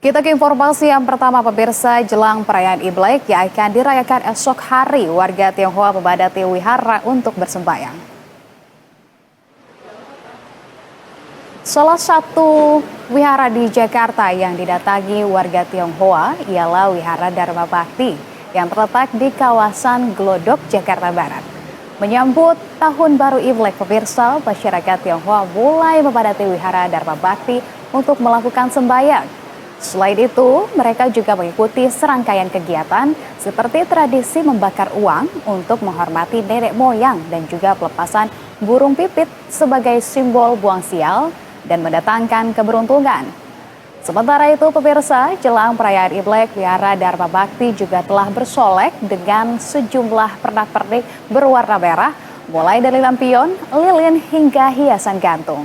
Kita ke informasi yang pertama pemirsa, jelang perayaan Imlek yang akan dirayakan esok hari, warga Tionghoa memadati wihara untuk bersembahyang. Salah satu wihara di Jakarta yang didatangi warga Tionghoa ialah Wihara Dharma Bakti yang terletak di kawasan Glodok, Jakarta Barat. Menyambut Tahun Baru Imlek pemirsa, masyarakat Tionghoa mulai memadati Wihara Dharma Bakti untuk melakukan sembahyang. Selain itu, mereka juga mengikuti serangkaian kegiatan seperti tradisi membakar uang untuk menghormati nenek moyang dan juga pelepasan burung pipit sebagai simbol buang sial dan mendatangkan keberuntungan. Sementara itu, pemirsa, jelang perayaan Imlek, Wihara Dharma Bakti juga telah bersolek dengan sejumlah pernak-pernik berwarna merah, mulai dari lampion, lilin hingga hiasan gantung.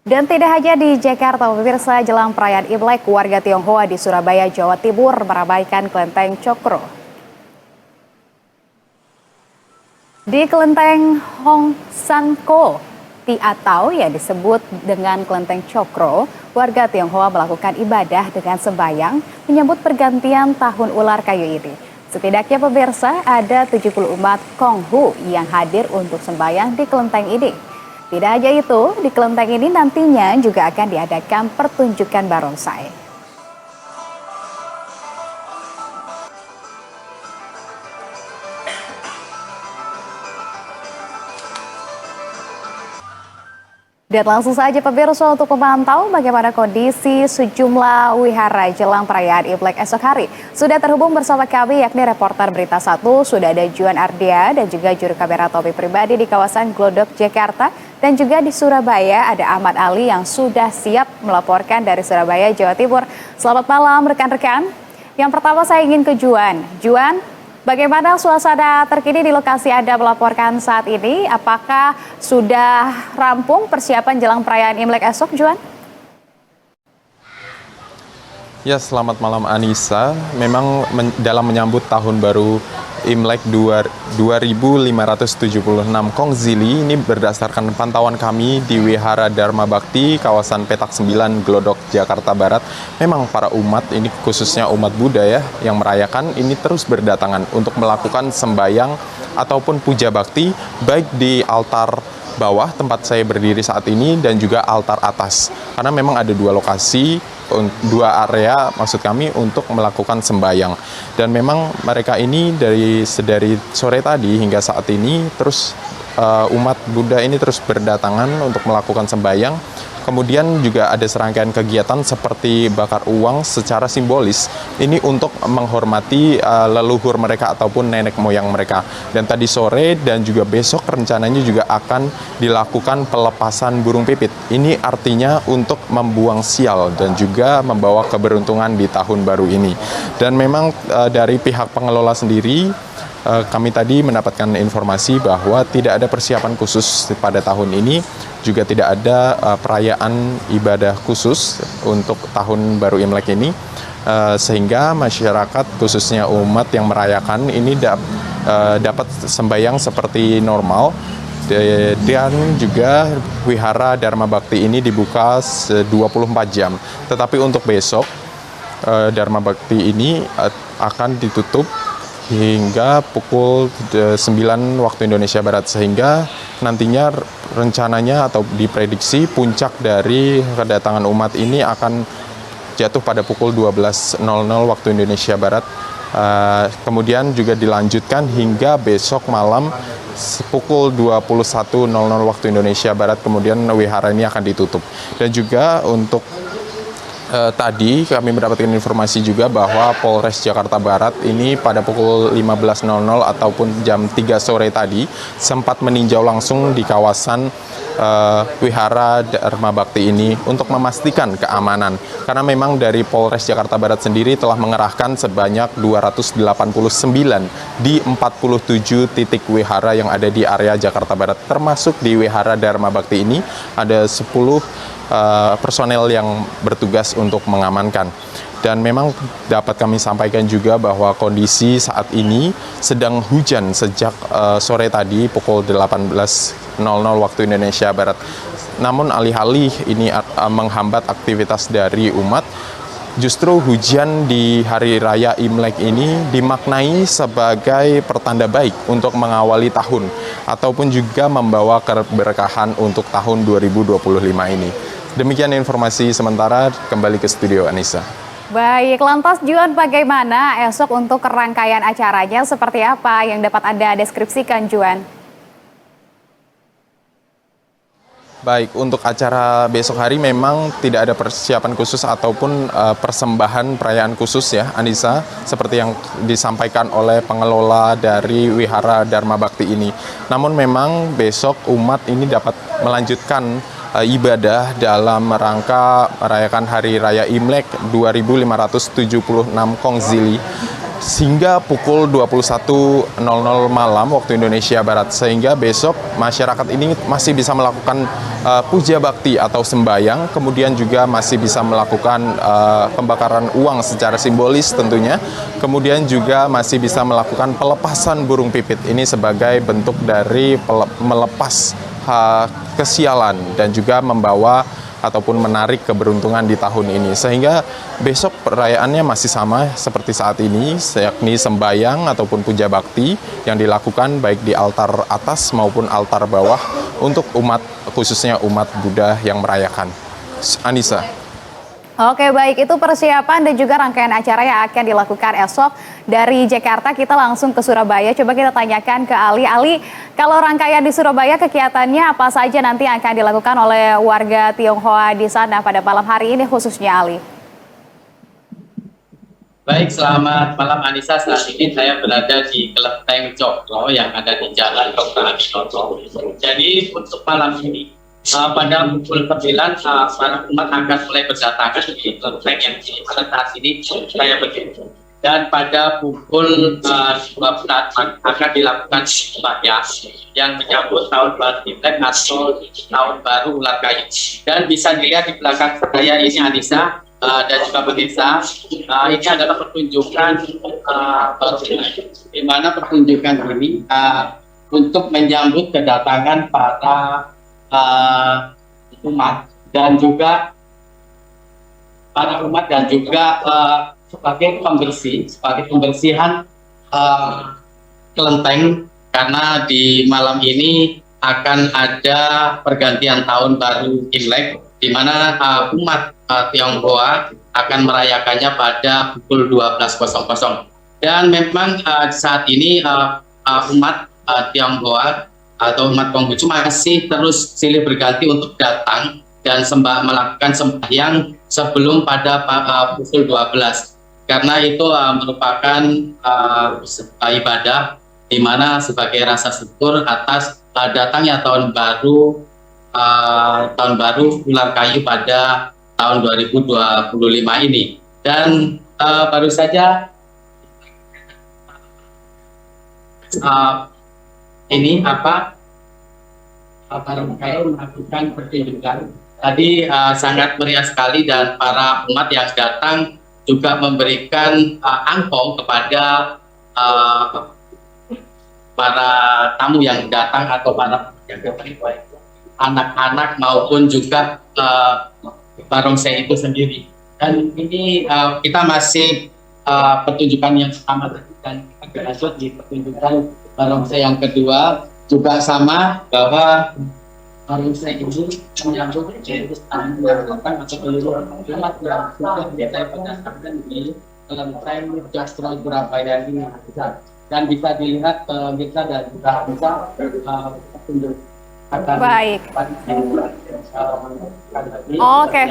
Dan tidak hanya di Jakarta, pemirsa, jelang perayaan Imlek, warga Tionghoa di Surabaya, Jawa Timur meramaikan Kelenteng Cokro. Di Kelenteng Hong San Ko Ti atau yang disebut dengan Kelenteng Cokro, warga Tionghoa melakukan ibadah dengan sembahyang menyambut pergantian tahun ular kayu ini. Setidaknya pemirsa ada 70 umat Konghu yang hadir untuk sembahyang di kelenteng ini. Tidak hanya itu, di kelenteng ini nantinya juga akan diadakan pertunjukan barongsai. Dan langsung saja pemirsa untuk memantau bagaimana kondisi sejumlah wihara jelang perayaan Imlek esok hari. Sudah terhubung bersama kami yakni reporter Berita 1, sudah ada Juan Ardia dan juga juru kamera Topi Pribadi di kawasan Glodok, Jakarta. Dan juga di Surabaya ada Ahmad Ali yang sudah siap melaporkan dari Surabaya, Jawa Timur. Selamat malam rekan-rekan. Yang pertama saya ingin ke Juan. Juan, bagaimana suasana terkini di lokasi Anda melaporkan saat ini? Apakah sudah rampung persiapan jelang perayaan Imlek esok, Juan? Ya, selamat malam Anissa. Memang dalam menyambut tahun baru Imlek 2576 Kongzili, ini berdasarkan pantauan kami di Wihara Dharma Bakti, kawasan Petak 9, Glodok, Jakarta Barat. Memang para umat, ini khususnya umat Buddha ya, yang merayakan ini terus berdatangan untuk melakukan sembahyang ataupun puja bakti, baik di altar bawah tempat saya berdiri saat ini dan juga altar atas. Karena memang ada dua lokasi, dua area maksud kami untuk melakukan sembahyang. Dan memang mereka ini dari sore tadi hingga saat ini terus umat Buddha ini terus berdatangan untuk melakukan sembahyang. Kemudian juga ada serangkaian kegiatan seperti bakar uang secara simbolis. Ini untuk menghormati leluhur mereka ataupun nenek moyang mereka. Dan tadi sore dan juga besok rencananya juga akan dilakukan pelepasan burung pipit. Ini artinya untuk membuang sial dan juga membawa keberuntungan di tahun baru ini. Dan memang dari pihak pengelola sendiri, kami tadi mendapatkan informasi bahwa tidak ada persiapan khusus pada tahun ini, juga tidak ada perayaan ibadah khusus untuk tahun baru Imlek ini, sehingga masyarakat khususnya umat yang merayakan ini dapat sembahyang seperti normal. Dan juga Wihara Dharma Bakti ini dibuka 24 jam. Tetapi untuk besok Dharma Bakti ini akan ditutup hingga pukul 9 waktu Indonesia Barat, sehingga nantinya rencananya atau diprediksi puncak dari kedatangan umat ini akan jatuh pada pukul 12.00 waktu Indonesia Barat. Kemudian juga dilanjutkan hingga besok malam pukul 21.00 waktu Indonesia Barat, kemudian wihara ini akan ditutup. Dan juga untuk Tadi kami mendapatkan informasi juga bahwa Polres Jakarta Barat ini pada pukul 15.00 ataupun jam 3 sore tadi sempat meninjau langsung di kawasan Wihara Dharma Bakti ini untuk memastikan keamanan. Karena memang dari Polres Jakarta Barat sendiri telah mengerahkan sebanyak 289 di 47 titik wihara yang ada di area Jakarta Barat. Termasuk di Wihara Dharma Bakti ini ada 10 personel yang bertugas untuk mengamankan. Dan memang dapat kami sampaikan juga bahwa kondisi saat ini sedang hujan sejak sore tadi pukul 18.00 waktu Indonesia Barat. Namun alih-alih ini menghambat aktivitas dari umat, justru hujan di Hari Raya Imlek ini dimaknai sebagai pertanda baik untuk mengawali tahun ataupun juga membawa keberkahan untuk tahun 2025 ini. Demikian informasi sementara, kembali ke studio Anissa. Baik, lantas Juan, bagaimana esok untuk rangkaian acaranya seperti apa yang dapat Anda deskripsikan, Juan? Baik, untuk acara besok hari memang tidak ada persiapan khusus ataupun persembahan perayaan khusus ya, Anissa, seperti yang disampaikan oleh pengelola dari Wihara Dharma Bakti ini. Namun memang besok umat ini dapat melanjutkan ibadah dalam rangka merayakan Hari Raya Imlek 2576 Kongzili hingga pukul 21.00 malam waktu Indonesia Barat, sehingga besok masyarakat ini masih bisa melakukan puja bakti atau sembayang, kemudian juga masih bisa melakukan pembakaran uang secara simbolis tentunya, kemudian juga masih bisa melakukan pelepasan burung pipit ini sebagai bentuk dari melepas kesialan dan juga membawa ataupun menarik keberuntungan di tahun ini. Sehingga besok perayaannya masih sama seperti saat ini, yakni sembayang ataupun puja bakti yang dilakukan baik di altar atas maupun altar bawah untuk umat, khususnya umat Buddha yang merayakan. Anissa. Oke, baik, itu persiapan dan juga rangkaian acara yang akan dilakukan esok. Dari Jakarta kita langsung ke Surabaya. Coba kita tanyakan ke Ali. Ali, kalau rangkaian di Surabaya kegiatannya apa saja nanti yang akan dilakukan oleh warga Tionghoa di sana pada malam hari ini khususnya, Ali? Baik, selamat malam Anissa. Saat ini saya berada di Kelenteng Cokro yang ada di Jalan Dr. Abinoto. Jadi untuk malam ini pada pukul 9 para umat akan mulai berdatangan di kelenteng yang pada saat ini saya berdiri. Dan pada pukul 12 akan dilakukan sembahyang yang menyambut tahun baru Imlek atau tahun baru ular kayu. Dan bisa dilihat di belakang saya ini Anissa dan juga pemirsa, ini adalah pertunjukan di mana pertunjukan ini untuk menyambut kedatangan para umat dan juga para umat dan juga sebagai pembersihan kelenteng, karena di malam ini akan ada pergantian tahun baru Imlek di mana umat Tionghoa akan merayakannya pada pukul 12.00. Dan memang saat ini umat Tionghoa atau umat Konghucu masih terus silih berganti untuk datang dan melakukan sembahyang sebelum pada pukul 12, karena itu merupakan ibadah di mana sebagai rasa syukur atas datangnya tahun baru ular kayu pada tahun 2025 ini. Dan baru saja ini baru melakukan pertunjukan tadi sangat meriah sekali, dan para umat yang datang juga memberikan angpau kepada para tamu yang datang atau para yang datang, anak-anak maupun juga barongsai itu sendiri. Dan ini kita masih pertunjukan yang sama dan kita berlanjut di pertunjukan barongsai yang kedua juga sama, bahwa barongsai ini menyambut melakukan atau seluruh umat yang sudah biasa berdasarkan di kelenteng Cokro Surabaya ini, dan bisa dilihat kita dan juga bisa petunjuk. Baik. Oke.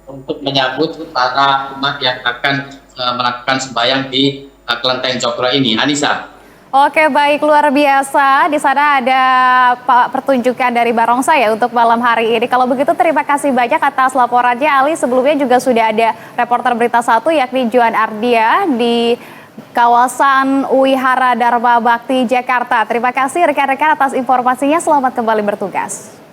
untuk menyambut para umat yang akan melakukan sembahyang di Kelenteng Cokro ini. Anissa. Oke, baik, luar biasa. Di sana ada pertunjukan dari barongsai ya untuk malam hari ini. Kalau begitu terima kasih banyak atas laporannya, Ali. Sebelumnya juga sudah ada reporter Berita Satu yakni Joan Ardia di kawasan Wihara Dharma Bakti Jakarta. Terima kasih rekan-rekan atas informasinya. Selamat kembali bertugas.